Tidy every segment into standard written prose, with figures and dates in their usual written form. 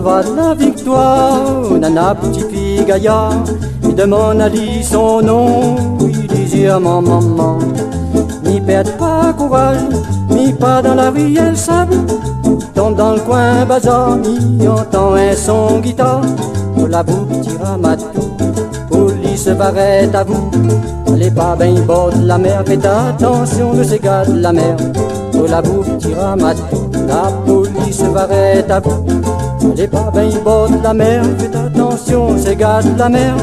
va de la victoire, nana petite fille gaillard. Il demande à lui son nom, il disait à ma maman. N'y perd pas courage, n'y pas dans la rue elle sable. Tombe dans le coin bazar, n'y entend un son guitare. Pour la boucle tira matou, police barrette à vous. Allez pas ben bord de la mer, faites attention de ces gars de la mer. Pour la boucle tira matou, la police barrette à vous. Allez pas ben bord de la mer, faites attention ces gars de la mer.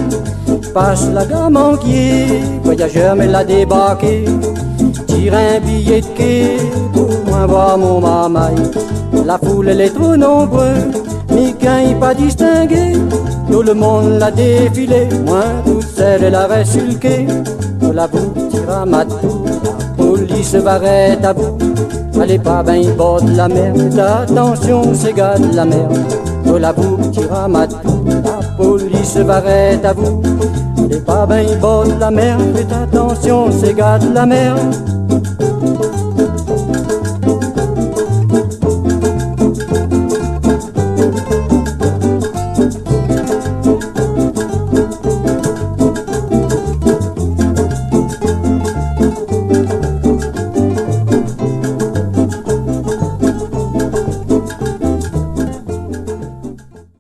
Passe la gamme en guier, voyageur mais l'a débarqué. Tire un billet de quai pour moi voir mon mamaille. La foule elle est trop nombreuse, Miquin il pas distingué. Tout le monde l'a défilé, moi toute seule elle a reste sur le quai. Pour la boucle tira matou, la police barrette à vous. Allez pas ben bord de la mer, faites attention ces gars de la mer. Pour la boucle tira matou, la police barrette à vous. Allez pas ben bord de la mer, faites attention ces gars de la mer.